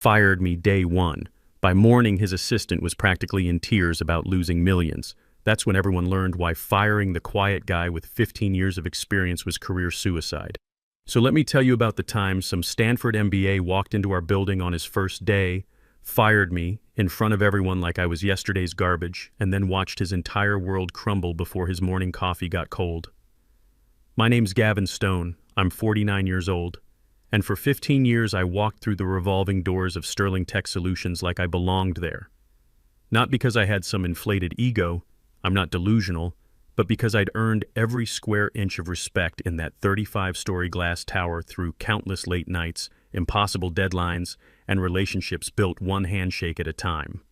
fired me day one. By morning, his assistant was practically in tears about losing millions. That's when everyone learned why firing the quiet guy with 15 years of experience was career suicide. So let me tell you about the time some Stanford MBA walked into our building on his first day, fired me in front of everyone like I was yesterday's garbage, and then watched his entire world crumble before his morning coffee got cold. My name's Gavin Stone. I'm 49 years old. And for 15 years, I walked through the revolving doors of Sterling Tech Solutions like I belonged there. Not because I had some inflated ego, I'm not delusional, but because I'd earned every square inch of respect in that 35-story glass tower through countless late nights, impossible deadlines, and relationships built one handshake at a time.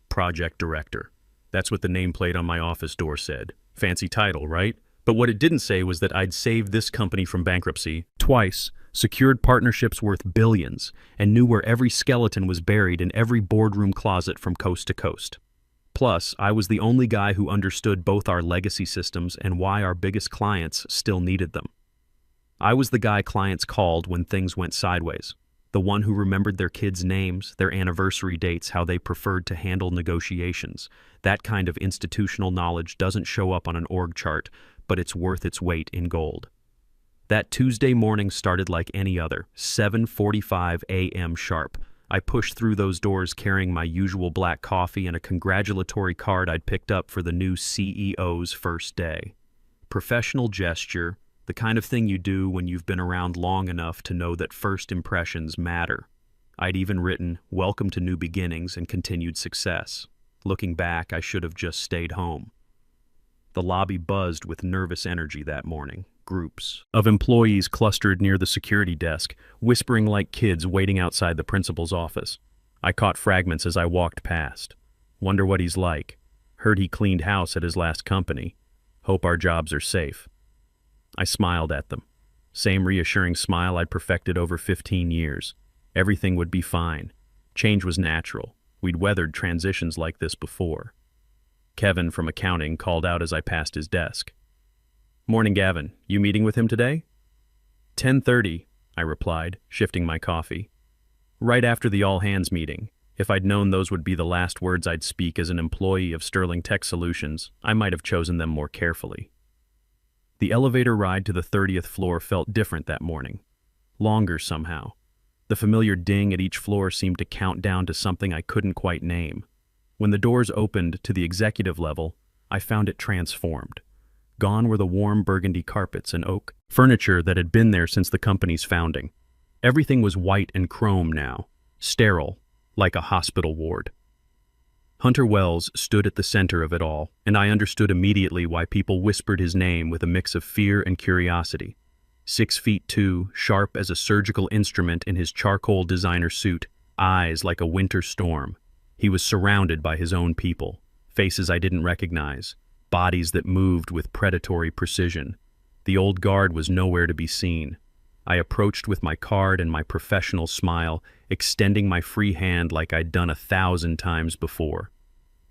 Project Director. That's what the nameplate on my office door said. Fancy title, right? But what it didn't say was that I'd saved this company from bankruptcy twice, secured partnerships worth billions, and knew where every skeleton was buried in every boardroom closet from coast to coast. Plus, I was the only guy who understood both our legacy systems and why our biggest clients still needed them. I was the guy clients called when things went sideways, the one who remembered their kids' names, their anniversary dates, how they preferred to handle negotiations. That kind of institutional knowledge doesn't show up on an org chart, but it's worth its weight in gold. That Tuesday morning started like any other, 7:45 a.m. sharp. I pushed through those doors carrying my usual black coffee and a congratulatory card I'd picked up for the new CEO's first day. Professional gesture, the kind of thing you do when you've been around long enough to know that first impressions matter. I'd even written, "Welcome to new beginnings and continued success." Looking back, I should have just stayed home. The lobby buzzed with nervous energy that morning. Groups of employees clustered near the security desk, whispering like kids waiting outside the principal's office. I caught fragments as I walked past. Wonder what he's like. Heard he cleaned house at his last company. Hope our jobs are safe. I smiled at them. Same reassuring smile I'd perfected over 15 years. Everything would be fine. Change was natural. We'd weathered transitions like this before. Kevin from accounting called out as I passed his desk. "Morning, Gavin. You meeting with him today?" 10:30, I replied, shifting my coffee. Right after the all-hands meeting. If I'd known those would be the last words I'd speak as an employee of Sterling Tech Solutions, I might have chosen them more carefully. The elevator ride to the 30th floor felt different that morning. Longer somehow. The familiar ding at each floor seemed to count down to something I couldn't quite name. When the doors opened to the executive level, I found it transformed. Gone were the warm burgundy carpets and oak furniture that had been there since the company's founding. Everything was white and chrome now, sterile, like a hospital ward. Hunter Wells stood at the center of it all, and I understood immediately why people whispered his name with a mix of fear and curiosity. 6'2", sharp as a surgical instrument in his charcoal designer suit, eyes like a winter storm. He was surrounded by his own people, faces I didn't recognize, bodies that moved with predatory precision. The old guard was nowhere to be seen. I approached with my card and my professional smile, extending my free hand like I'd done 1,000 times before.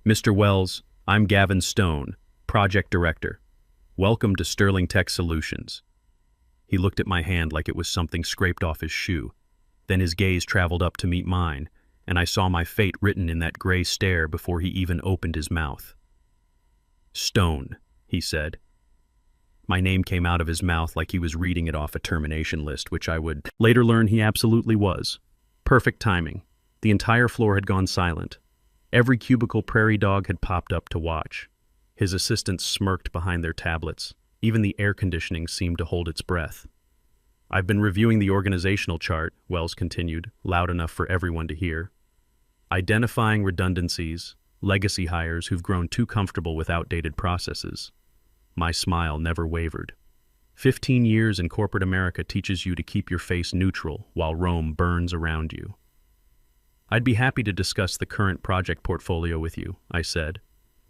"Mr. Wells, I'm Gavin Stone, Project Director. Welcome to Sterling Tech Solutions." He looked at my hand like it was something scraped off his shoe. Then his gaze traveled up to meet mine, and I saw my fate written in that gray stare before he even opened his mouth. "Stone," he said. My name came out of his mouth like he was reading it off a termination list, which I would later learn he absolutely was. Perfect timing. The entire floor had gone silent. Every cubicle prairie dog had popped up to watch. His assistants smirked behind their tablets. Even the air conditioning seemed to hold its breath. "I've been reviewing the organizational chart," Wells continued, loud enough for everyone to hear. "Identifying redundancies, legacy hires who've grown too comfortable with outdated processes." My smile never wavered. 15 years in corporate America teaches you to keep your face neutral while Rome burns around you. "I'd be happy to discuss the current project portfolio with you," I said.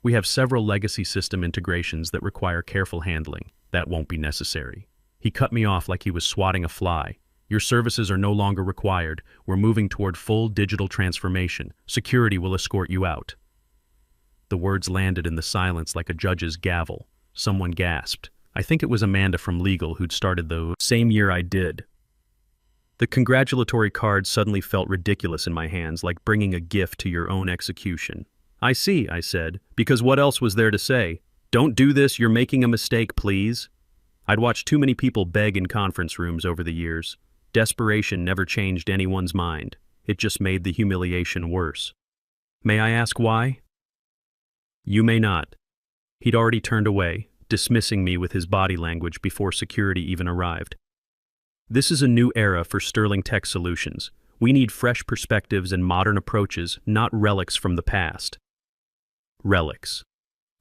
"We have several legacy system integrations that require careful handling. That won't be necessary." He cut me off like he was swatting a fly. "Your services are no longer required. We're moving toward full digital transformation. Security will escort you out." The words landed in the silence like a judge's gavel. Someone gasped. I think it was Amanda from legal who'd started the same year I did. The congratulatory card suddenly felt ridiculous in my hands, like bringing a gift to your own execution. I see, I said, because what else was there to say? Don't do this, you're making a mistake, please. I'd watched too many people beg in conference rooms over the years. Desperation never changed anyone's mind. It just made the humiliation worse. May I ask why? You may not. He'd already turned away, dismissing me with his body language before security even arrived. This is a new era for Sterling Tech Solutions. We need fresh perspectives and modern approaches, not relics from the past. Relics.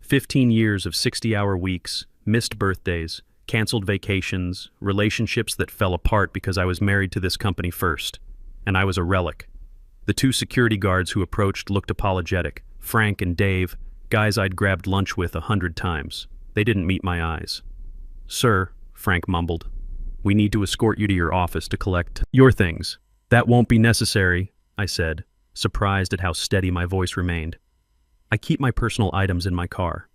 15 years of 60-hour weeks, missed birthdays, canceled vacations, relationships that fell apart because I was married to this company first. And I was a relic. The two security guards who approached looked apologetic. Frank and Dave, guys I'd grabbed lunch with 100 times. They didn't meet my eyes. Sir, Frank mumbled, we need to escort you to your office to collect your things. That won't be necessary, I said, surprised at how steady my voice remained. I keep my personal items in my car.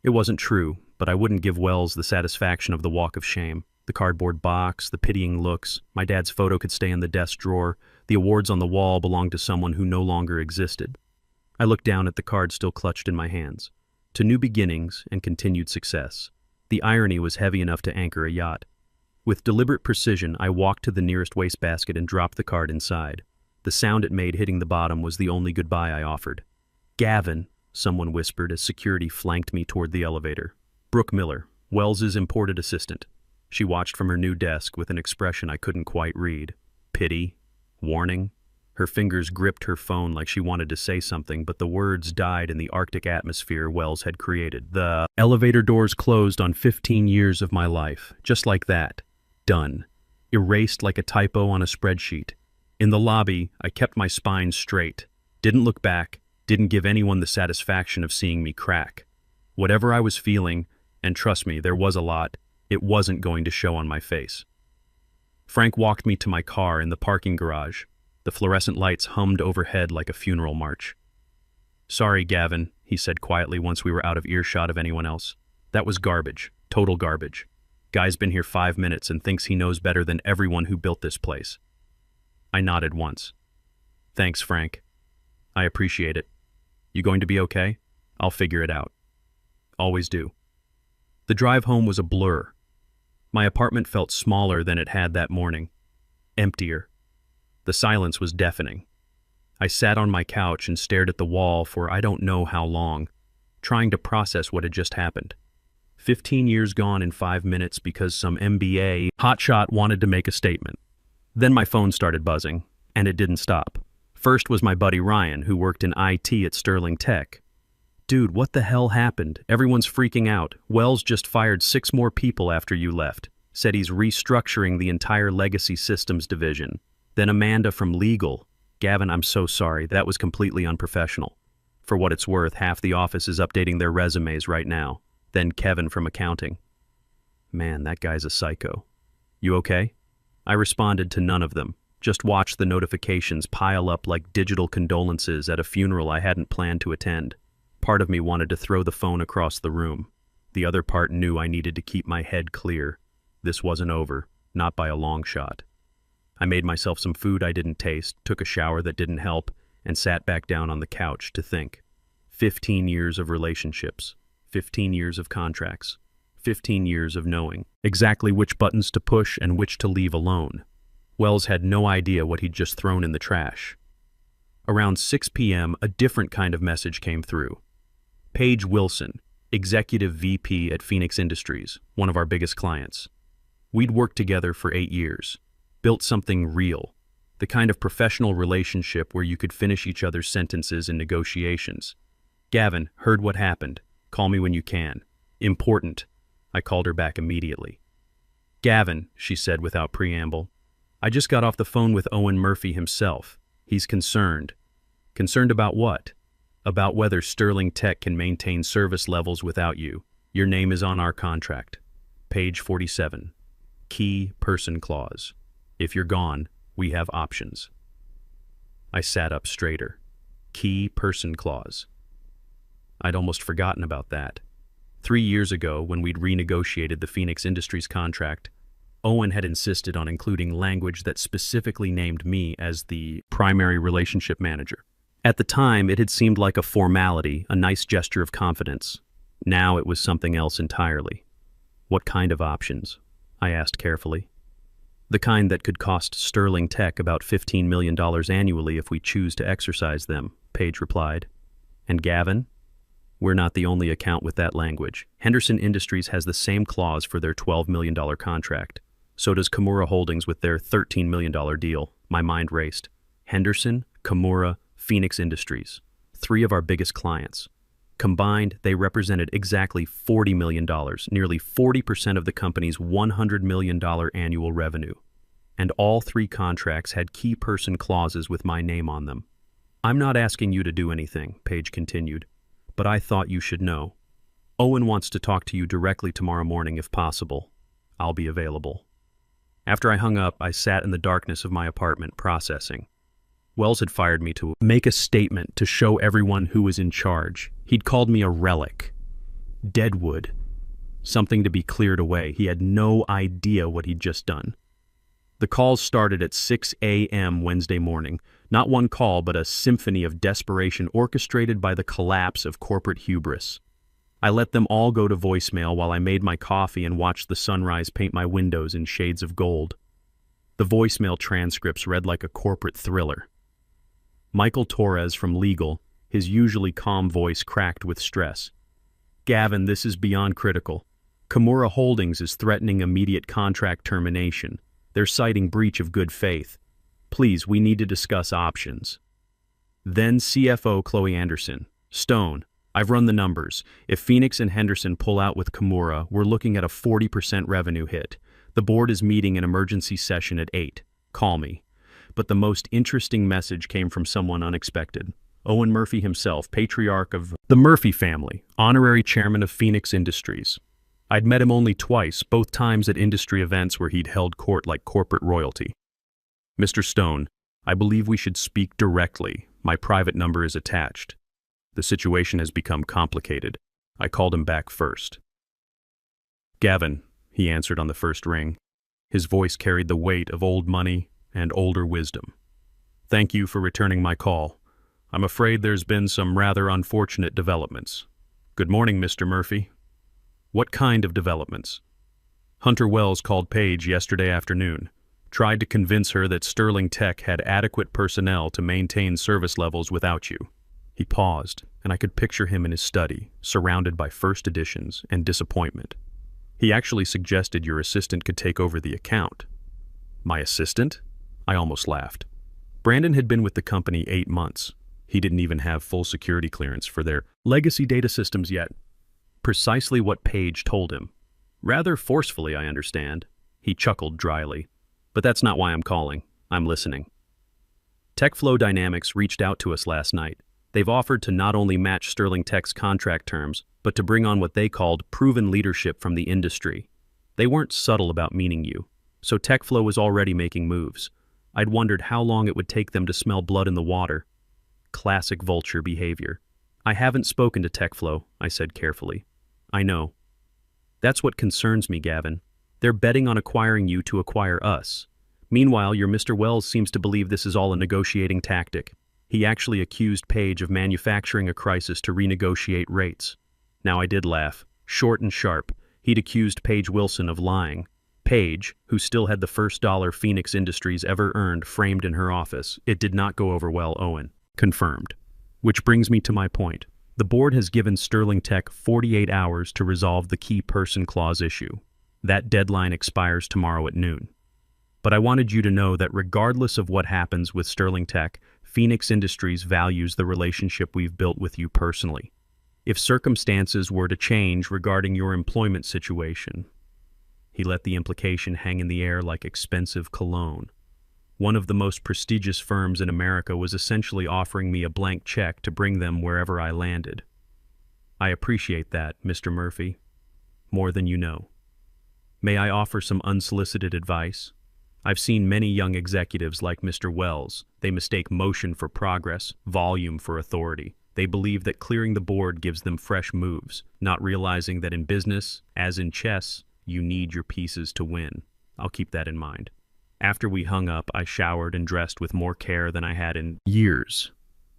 It wasn't true, but I wouldn't give Wells the satisfaction of the walk of shame. The cardboard box, the pitying looks, my dad's photo could stay in the desk drawer, the awards on the wall belonged to someone who no longer existed. I looked down at the card still clutched in my hands. To new beginnings and continued success. The irony was heavy enough to anchor a yacht. With deliberate precision, I walked to the nearest wastebasket and dropped the card inside. The sound it made hitting the bottom was the only goodbye I offered. Gavin, someone whispered as security flanked me toward the elevator. Brooke Miller, Wells's imported assistant. She watched from her new desk with an expression I couldn't quite read. Pity? Warning? Her fingers gripped her phone like she wanted to say something, but the words died in the Arctic atmosphere Wells had created. The elevator doors closed on 15 years of my life, just like that. Done. Erased like a typo on a spreadsheet. In the lobby, I kept my spine straight. Didn't look back, didn't give anyone the satisfaction of seeing me crack. Whatever I was feeling, and trust me, there was a lot, it wasn't going to show on my face. Frank walked me to my car in the parking garage. The fluorescent lights hummed overhead like a funeral march. Sorry, Gavin, he said quietly once we were out of earshot of anyone else. That was garbage. Total garbage. Guy's been here 5 minutes and thinks he knows better than everyone who built this place. I nodded once. Thanks, Frank. I appreciate it. You going to be okay? I'll figure it out. Always do. The drive home was a blur. My apartment felt smaller than it had that morning. Emptier. The silence was deafening. I sat on my couch and stared at the wall for I don't know how long, trying to process what had just happened. 15 years gone in 5 minutes because some MBA hotshot wanted to make a statement. Then my phone started buzzing, and it didn't stop. First was my buddy Ryan, who worked in IT at Sterling Tech. Dude, what the hell happened? Everyone's freaking out. Wells just fired 6 more people after you left. Said he's restructuring the entire legacy systems division. Then Amanda from legal. Gavin, I'm so sorry. That was completely unprofessional. For what it's worth, half the office is updating their resumes right now. Then Kevin from accounting. Man, that guy's a psycho. You okay? I responded to none of them. Just watched the notifications pile up like digital condolences at a funeral I hadn't planned to attend. Part of me wanted to throw the phone across the room. The other part knew I needed to keep my head clear. This wasn't over, not by a long shot. I made myself some food I didn't taste, took a shower that didn't help, and sat back down on the couch to think. 15 years of relationships. 15 years of contracts. 15 years of knowing exactly which buttons to push and which to leave alone. Wells had no idea what he'd just thrown in the trash. Around 6 p.m., a different kind of message came through. Paige Wilson, Executive VP at Phoenix Industries, one of our biggest clients. We'd worked together for 8 years, built something real, the kind of professional relationship where you could finish each other's sentences in negotiations. Gavin, heard what happened. Call me when you can. Important. I called her back immediately. Gavin, she said without preamble, I just got off the phone with Owen Murphy himself. He's concerned. Concerned about what? About whether Sterling Tech can maintain service levels without you. Your name is on our contract. Page 47. Key person clause. If you're gone, we have options. I sat up straighter. Key person clause. I'd almost forgotten about that. 3 years ago, when we'd renegotiated the Phoenix Industries contract, Owen had insisted on including language that specifically named me as the primary relationship manager. At the time, it had seemed like a formality, a nice gesture of confidence. Now it was something else entirely. What kind of options? I asked carefully. The kind that could cost Sterling Tech about $15 million annually if we choose to exercise them, Paige replied. And Gavin? We're not the only account with that language. Henderson Industries has the same clause for their $12 million contract. So does Kimura Holdings with their $13 million deal. My mind raced. Henderson, Kimura, Phoenix Industries. 3 of our biggest clients. Combined, they represented exactly $40 million, nearly 40% of the company's $100 million annual revenue. And all 3 contracts had key person clauses with my name on them. I'm not asking you to do anything, Paige continued, but I thought you should know. Owen wants to talk to you directly tomorrow morning if possible. I'll be available. After I hung up, I sat in the darkness of my apartment processing. Wells had fired me to make a statement to show everyone who was in charge. He'd called me a relic. Deadwood. Something to be cleared away. He had no idea what he'd just done. The calls started at 6 a.m. Wednesday morning. Not one call, but a symphony of desperation orchestrated by the collapse of corporate hubris. I let them all go to voicemail while I made my coffee and watched the sunrise paint my windows in shades of gold. The voicemail transcripts read like a corporate thriller. Michael Torres from Legal, his usually calm voice cracked with stress. Gavin, this is beyond critical. Kimura Holdings is threatening immediate contract termination. They're citing breach of good faith. Please, we need to discuss options. Then CFO Chloe Anderson. Stone, I've run the numbers. If Phoenix and Henderson pull out with Kimura, we're looking at a 40% revenue hit. The board is meeting an emergency session at 8. Call me. But the most interesting message came from someone unexpected. Owen Murphy himself, patriarch of the Murphy family, honorary chairman of Phoenix Industries. I'd met him only twice, both times at industry events where he'd held court like corporate royalty. Mr. Stone, I believe we should speak directly. My private number is attached. The situation has become complicated. I called him back first. Gavin, he answered on the first ring. His voice carried the weight of old money and older wisdom. Thank you for returning my call. I'm afraid there's been some rather unfortunate developments. Good morning, Mr. Murphy. What kind of developments? Hunter Wells called Paige yesterday afternoon, tried to convince her that Sterling Tech had adequate personnel to maintain service levels without you. He paused, and I could picture him in his study, surrounded by first editions and disappointment. He actually suggested your assistant could take over the account. My assistant? I almost laughed. Brandon had been with the company 8 months. He didn't even have full security clearance for their legacy data systems yet. Precisely what Paige told him. Rather forcefully, I understand. He chuckled dryly. But that's not why I'm calling. I'm listening. TechFlow Dynamics reached out to us last night. They've offered to not only match Sterling Tech's contract terms, but to bring on what they called proven leadership from the industry. They weren't subtle about meaning you. So TechFlow was already making moves. I'd wondered how long it would take them to smell blood in the water. Classic vulture behavior. I haven't spoken to TechFlow, I said carefully. I know. That's what concerns me, Gavin. They're betting on acquiring you to acquire us. Meanwhile, your Mr. Wells seems to believe this is all a negotiating tactic. He actually accused Paige of manufacturing a crisis to renegotiate rates. Now I did laugh. Short and sharp, he'd accused Paige Wilson of lying. Paige, who still had the first dollar Phoenix Industries ever earned framed in her office. It did not go over well, Owen. Confirmed. Which brings me to my point. The board has given Sterling Tech 48 hours to resolve the key person clause issue. That deadline expires tomorrow at noon. But I wanted you to know that regardless of what happens with Sterling Tech, Phoenix Industries values the relationship we've built with you personally. If circumstances were to change regarding your employment situation, he let the implication hang in the air like expensive cologne. One of the most prestigious firms in America was essentially offering me a blank check to bring them wherever I landed. I appreciate that, Mr. Murphy, more than you know. May I offer some unsolicited advice? I've seen many young executives like Mr. Wells. They mistake motion for progress, volume for authority. They believe that clearing the board gives them fresh moves, not realizing that in business, as in chess, you need your pieces to win. I'll keep that in mind. After we hung up, I showered and dressed with more care than I had in years.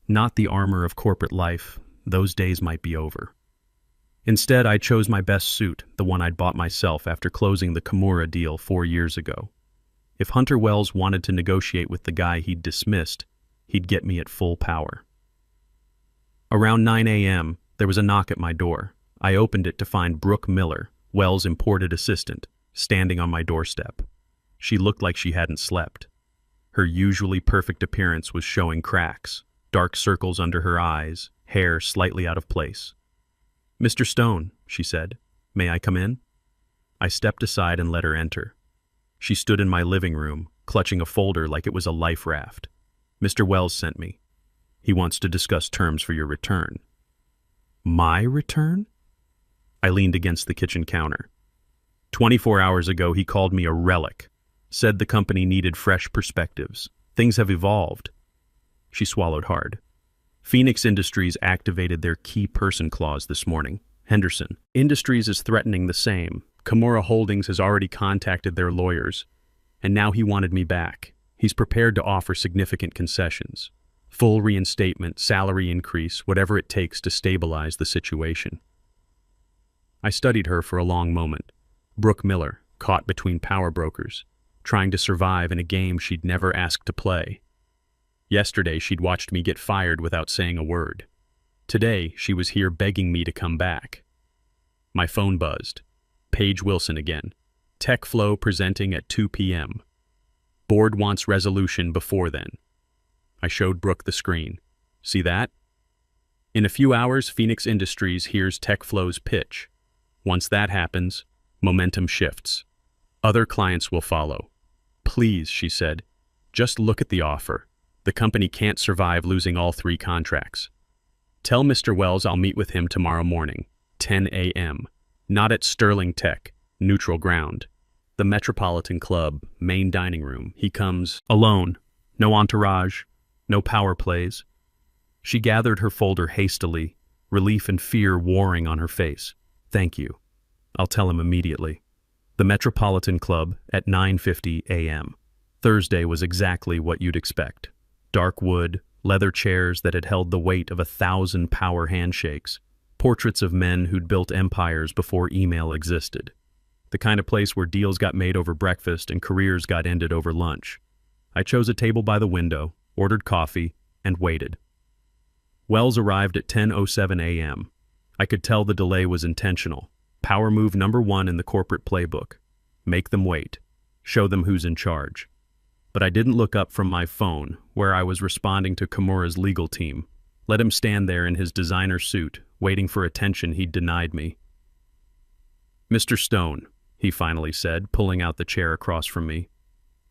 Not the armor of corporate life. Those days might be over. Instead, I chose my best suit, the one I'd bought myself after closing the Kimura deal 4 years ago. If Hunter Wells wanted to negotiate with the guy he'd dismissed, he'd get me at full power. Around 9 a.m., there was a knock at my door. I opened it to find Brooke Miller, Wells' imported assistant, standing on my doorstep. She looked like she hadn't slept. Her usually perfect appearance was showing cracks, dark circles under her eyes, hair slightly out of place. "Mr. Stone," she said, "may I come in?" I stepped aside and let her enter. She stood in my living room, clutching a folder like it was a life raft. "Mr. Wells sent me. He wants to discuss terms for your return." My return? I leaned against the kitchen counter. 24 hours ago, he called me a relic, said the company needed fresh perspectives. Things have evolved. She swallowed hard. Phoenix Industries activated their key person clause this morning. Henderson Industries is threatening the same. Kimura Holdings has already contacted their lawyers, and now he wanted me back. He's prepared to offer significant concessions. Full reinstatement, salary increase, whatever it takes to stabilize the situation. I studied her for a long moment. Brooke Miller, caught between power brokers, trying to survive in a game she'd never asked to play. Yesterday, she'd watched me get fired without saying a word. Today, she was here begging me to come back. My phone buzzed. Paige Wilson again. Tech Flow presenting at 2 p.m. Board wants resolution before then. I showed Brooke the screen. See that? In a few hours, Phoenix Industries hears Tech Flow's pitch. Once that happens, momentum shifts. Other clients will follow. "Please," she said, "just look at the offer. The company can't survive losing all 3 contracts. Tell Mr. Wells I'll meet with him tomorrow morning, 10 a.m. Not at Sterling Tech, neutral ground. The Metropolitan Club, main dining room. He comes alone. No entourage, no power plays." She gathered her folder hastily, relief and fear warring on her face. "Thank you. I'll tell him immediately." The Metropolitan Club at 9:50 a.m. Thursday was exactly what you'd expect. Dark wood, leather chairs that had held the weight of 1,000 power handshakes, portraits of men who'd built empires before email existed. The kind of place where deals got made over breakfast and careers got ended over lunch. I chose a table by the window, ordered coffee, and waited. Wells arrived at 10:07 a.m. I could tell the delay was intentional. Power move number 1 in the corporate playbook. Make them wait. Show them who's in charge. But I didn't look up from my phone, where I was responding to Kimura's legal team. Let him stand there in his designer suit, waiting for attention he'd denied me. "Mr. Stone," he finally said, pulling out the chair across from me.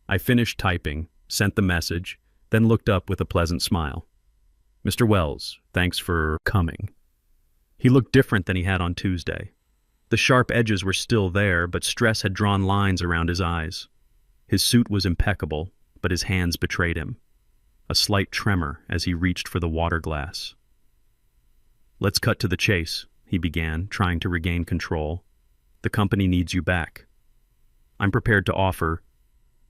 I finished typing, sent the message, then looked up with a pleasant smile. "Mr. Wells, thanks for coming." He looked different than he had on Tuesday. The sharp edges were still there, but stress had drawn lines around his eyes. His suit was impeccable, but his hands betrayed him. A slight tremor as he reached for the water glass. "Let's cut to the chase," he began, trying to regain control. "The company needs you back. I'm prepared to offer—"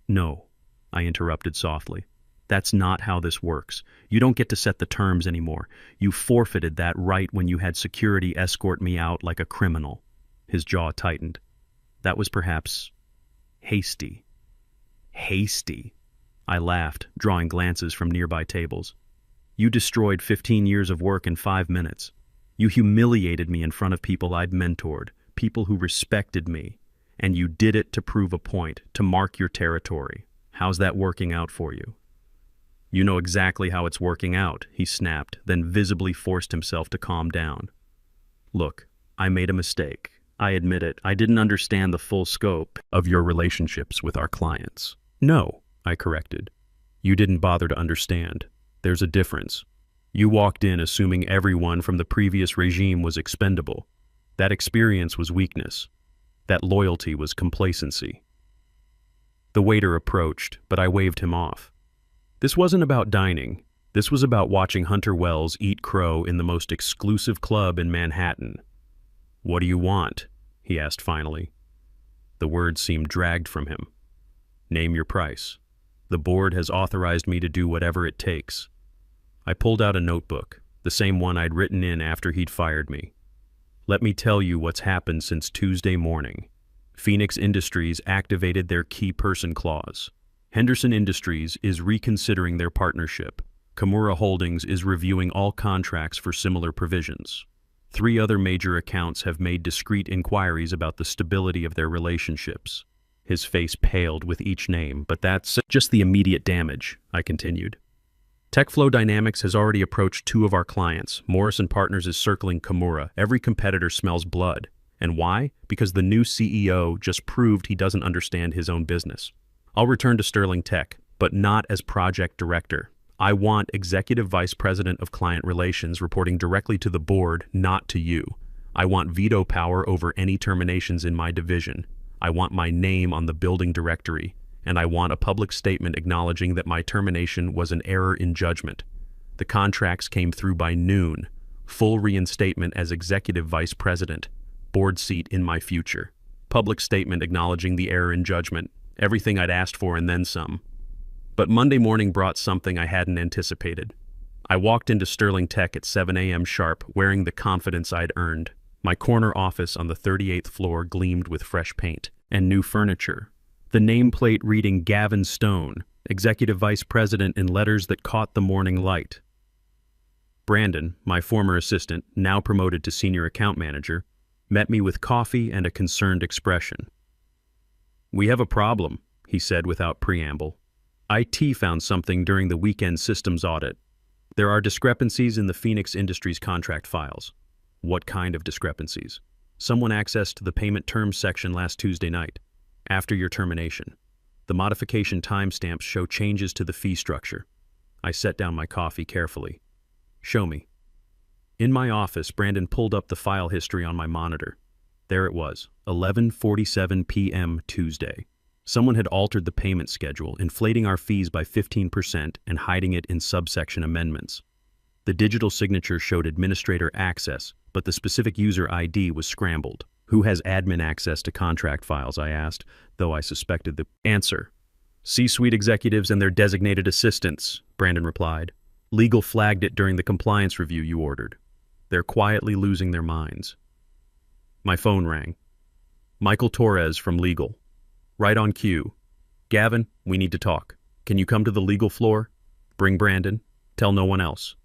"No," I interrupted softly. "That's not how this works. You don't get to set the terms anymore. You forfeited that right when you had security escort me out like a criminal." His jaw tightened. That was perhaps hasty. Hasty. I laughed, drawing glances from nearby tables. "You destroyed 15 years of work in 5 minutes. You humiliated me in front of people I'd mentored, people who respected me, and you did it to prove a point, to mark your territory. How's that working out for you?" "You know exactly how it's working out," he snapped, then visibly forced himself to calm down. "Look, I made a mistake. I admit it. I didn't understand the full scope of your relationships with our clients." "No," I corrected. "You didn't bother to understand. There's a difference. You walked in assuming everyone from the previous regime was expendable. That experience was weakness. That loyalty was complacency." The waiter approached, but I waved him off. This wasn't about dining. This was about watching Hunter Wells eat crow in the most exclusive club in Manhattan. "What do you want?" he asked finally. The words seemed dragged from him. Name your price. The board has authorized me to do whatever it takes. I pulled out a notebook, the same one I'd written in after he'd fired me. Let me tell you what's happened since Tuesday morning. Phoenix Industries activated their key person clause. Henderson Industries is reconsidering their partnership. Kimura Holdings is reviewing all contracts for similar provisions. 3 other major accounts have made discreet inquiries about the stability of their relationships. His face paled with each name, but that's just the immediate damage, I continued. TechFlow Dynamics has already approached 2 of our clients. Morrison Partners is circling Kimura. Every competitor smells blood. And why? Because the new CEO just proved he doesn't understand his own business. I'll return to Sterling Tech, but not as project director. I want Executive Vice President of Client Relations reporting directly to the board, not to you. I want veto power over any terminations in my division. I want my name on the building directory, and I want a public statement acknowledging that my termination was an error in judgment. The contracts came through by noon. Full reinstatement as Executive Vice President. Board seat in my future. Public statement acknowledging the error in judgment. Everything I'd asked for and then some. But Monday morning brought something I hadn't anticipated. I walked into Sterling Tech at 7 a.m. sharp, wearing the confidence I'd earned. My corner office on the 38th floor gleamed with fresh paint and new furniture. The nameplate reading Gavin Stone, Executive Vice President, in letters that caught the morning light. Brandon, my former assistant, now promoted to Senior Account Manager, met me with coffee and a concerned expression. "We have a problem," he said without preamble. "IT found something during the weekend systems audit. There are discrepancies in the Phoenix Industries contract files." "What kind of discrepancies?" "Someone accessed the payment terms section last Tuesday night, after your termination. The modification timestamps show changes to the fee structure." I set down my coffee carefully. "Show me." In my office, Brandon pulled up the file history on my monitor. There it was, 11:47 p.m. Tuesday. Someone had altered the payment schedule, inflating our fees by 15% and hiding it in subsection amendments. The digital signature showed administrator access, but the specific user ID was scrambled. "Who has admin access to contract files?" I asked, though I suspected the answer. "C-suite executives and their designated assistants," Brandon replied. "Legal flagged it during the compliance review you ordered. They're quietly losing their minds." My phone rang. "Michael Torres from legal." "Right on cue." "Gavin, we need to talk. Can you come to the legal floor? Bring Brandon. Tell no one else."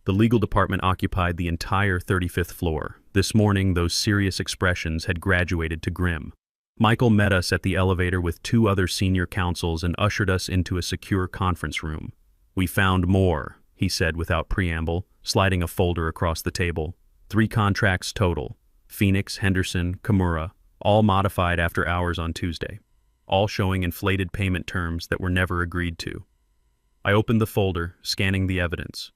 The legal department occupied the entire 35th floor. This morning, those serious expressions had graduated to grim. Michael met us at the elevator with 2 other senior counsels and ushered us into a secure conference room. "We found more," he said without preamble, sliding a folder across the table. 3 contracts total. Phoenix, Henderson, Kimura, all modified after hours on Tuesday. All showing inflated payment terms that were never agreed to. I opened the folder, scanning the evidence.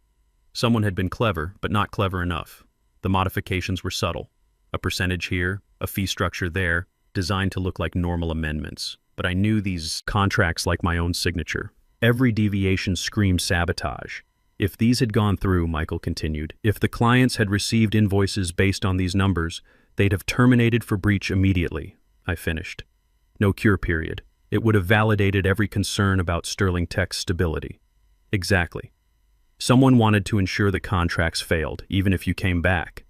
Someone had been clever, but not clever enough. The modifications were subtle. A percentage here, a fee structure there, designed to look like normal amendments. But I knew these contracts like my own signature. Every deviation screamed sabotage. "If these had gone through," Michael continued, "if the clients had received invoices based on these numbers, they'd have terminated for breach immediately," I finished. "No cure period. It would have validated every concern about Sterling Tech's stability." "Exactly. Someone wanted to ensure the contracts failed, even if you came back."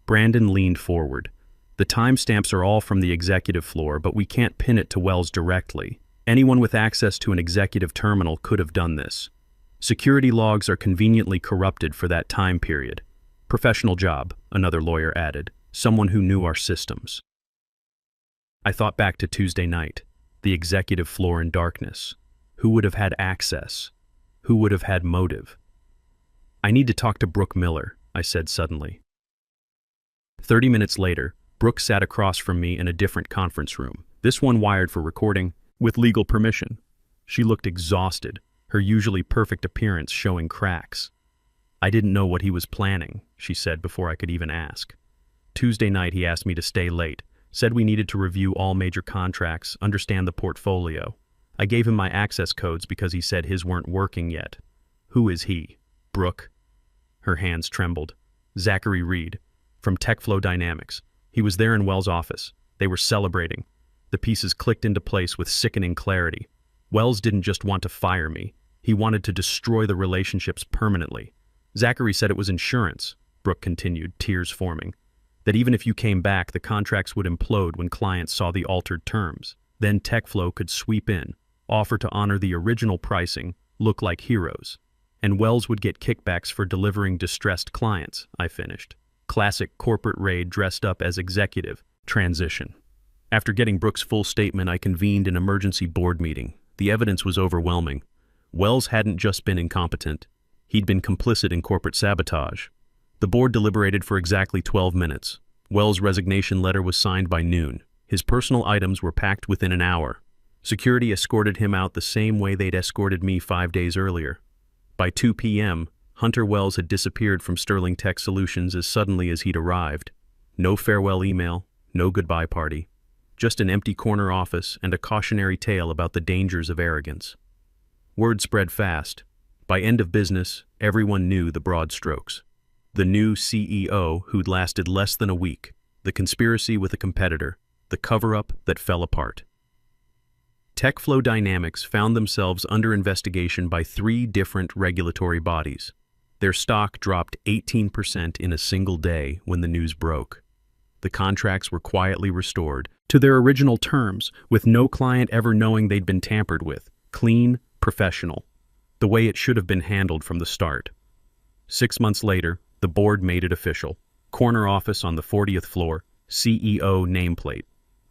Brandon leaned forward. "The timestamps are all from the executive floor, but we can't pin it to Wells directly. Anyone with access to an executive terminal could have done this. Security logs are conveniently corrupted for that time period. Professional job," another lawyer added. "Someone who knew our systems." I thought back to Tuesday night, the executive floor in darkness. Who would have had access? Who would have had motive? "I need to talk to Brooke Miller," I said suddenly. 30 minutes later, Brooke sat across from me in a different conference room, this one wired for recording, with legal permission. She looked exhausted, her usually perfect appearance showing cracks. "I didn't know what he was planning," she said before I could even ask. "Tuesday night he asked me to stay late, said we needed to review all major contracts, understand the portfolio. I gave him my access codes because he said his weren't working yet." "Who is he?" "Brooke." Her hands trembled. "Zachary Reed, from TechFlow Dynamics. He was there in Wells' office. They were celebrating. The pieces clicked into place with sickening clarity. Wells didn't just want to fire me. He wanted to destroy the relationships permanently. Zachary said it was insurance, Brooke continued, tears forming. That even if you came back, the contracts would implode when clients saw the altered terms. Then TechFlow could sweep in, offer to honor the original pricing, look like heroes. And Wells would get kickbacks for delivering distressed clients, I finished. Classic corporate raid dressed up as executive. Transition. After getting Brooke's full statement, I convened an emergency board meeting. The evidence was overwhelming. Wells hadn't just been incompetent. He'd been complicit in corporate sabotage. The board deliberated for exactly 12 minutes. Wells' resignation letter was signed by noon. His personal items were packed within an hour. Security escorted him out the same way they'd escorted me 5 days earlier. By 2 p.m., Hunter Wells had disappeared from Sterling Tech Solutions as suddenly as he'd arrived. No farewell email, no goodbye party. Just an empty corner office and a cautionary tale about the dangers of arrogance. Word spread fast. By end of business, everyone knew the broad strokes. The new CEO who'd lasted less than a week, the conspiracy with a competitor, the cover-up that fell apart. TechFlow Dynamics found themselves under investigation by 3 different regulatory bodies. Their stock dropped 18% in a single day when the news broke. The contracts were quietly restored to their original terms, with no client ever knowing they'd been tampered with. Clean, professional. The way it should have been handled from the start. 6 months later, the board made it official. Corner office on the 40th floor, CEO nameplate.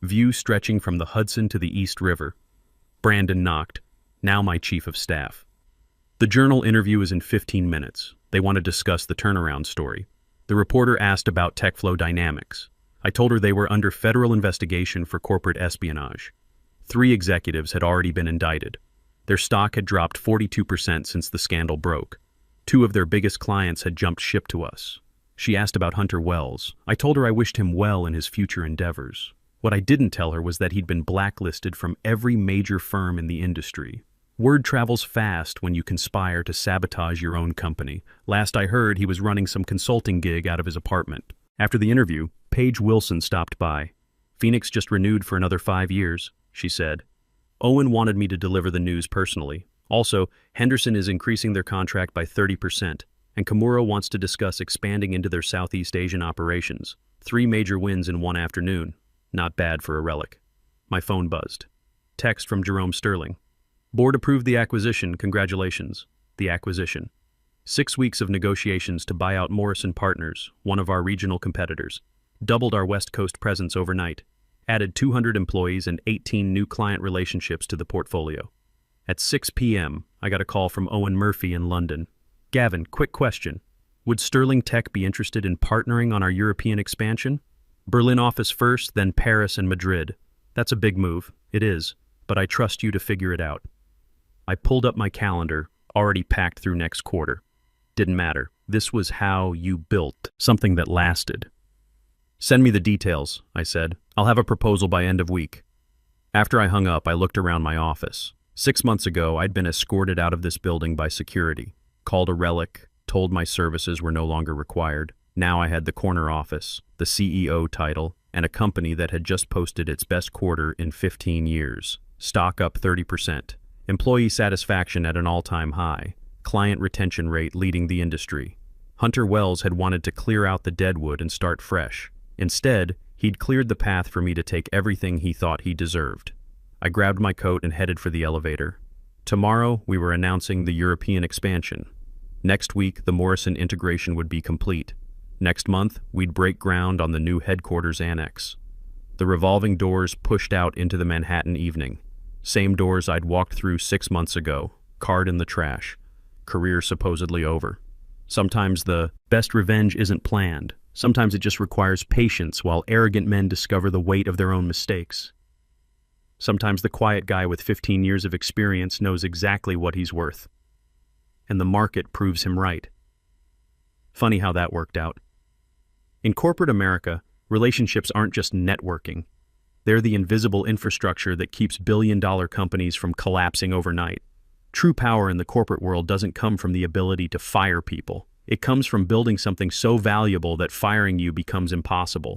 View stretching from the Hudson to the East River. Brandon knocked, now my chief of staff. The Journal interview is in 15 minutes. They want to discuss the turnaround story. The reporter asked about TechFlow Dynamics. I told her they were under federal investigation for corporate espionage. 3 executives had already been indicted. Their stock had dropped 42% since the scandal broke. 2 of their biggest clients had jumped ship to us. She asked about Hunter Wells. I told her I wished him well in his future endeavors. What I didn't tell her was that he'd been blacklisted from every major firm in the industry. Word travels fast when you conspire to sabotage your own company. Last I heard, he was running some consulting gig out of his apartment. After the interview, Paige Wilson stopped by. Phoenix just renewed for another 5 years, she said. Owen wanted me to deliver the news personally. Also, Henderson is increasing their contract by 30%, and Kimura wants to discuss expanding into their Southeast Asian operations. 3 major wins in one afternoon. Not bad for a relic. My phone buzzed. Text from Jerome Sterling. Board approved the acquisition. Congratulations. The acquisition. 6 weeks of negotiations to buy out Morrison Partners, one of our regional competitors. Doubled our West Coast presence overnight. Added 200 employees and 18 new client relationships to the portfolio. At 6 p.m., I got a call from Owen Murphy in London. Gavin, quick question. Would Sterling Tech be interested in partnering on our European expansion? Berlin office first, then Paris and Madrid. That's a big move. It is, but I trust you to figure it out. I pulled up my calendar, already packed through next quarter. Didn't matter. This was how you built something that lasted. Send me the details, I said. I'll have a proposal by end of week. After I hung up, I looked around my office. 6 months ago, I'd been escorted out of this building by security, called a relic, told my services were no longer required. Now I had the corner office, the CEO title, and a company that had just posted its best quarter in 15 years. Stock up 30%. Employee satisfaction at an all-time high. Client retention rate leading the industry. Hunter Wells had wanted to clear out the deadwood and start fresh. Instead, he'd cleared the path for me to take everything he thought he deserved. I grabbed my coat and headed for the elevator. Tomorrow, we were announcing the European expansion. Next week, the Morrison integration would be complete. Next month, we'd break ground on the new headquarters annex. The revolving doors pushed out into the Manhattan evening. Same doors I'd walked through 6 months ago, card in the trash. Career supposedly over. Sometimes the best revenge isn't planned. Sometimes it just requires patience while arrogant men discover the weight of their own mistakes. Sometimes the quiet guy with 15 years of experience knows exactly what he's worth. And the market proves him right. Funny how that worked out. In corporate America, relationships aren't just networking. They're the invisible infrastructure that keeps billion-dollar companies from collapsing overnight. True power in the corporate world doesn't come from the ability to fire people. It comes from building something so valuable that firing you becomes impossible.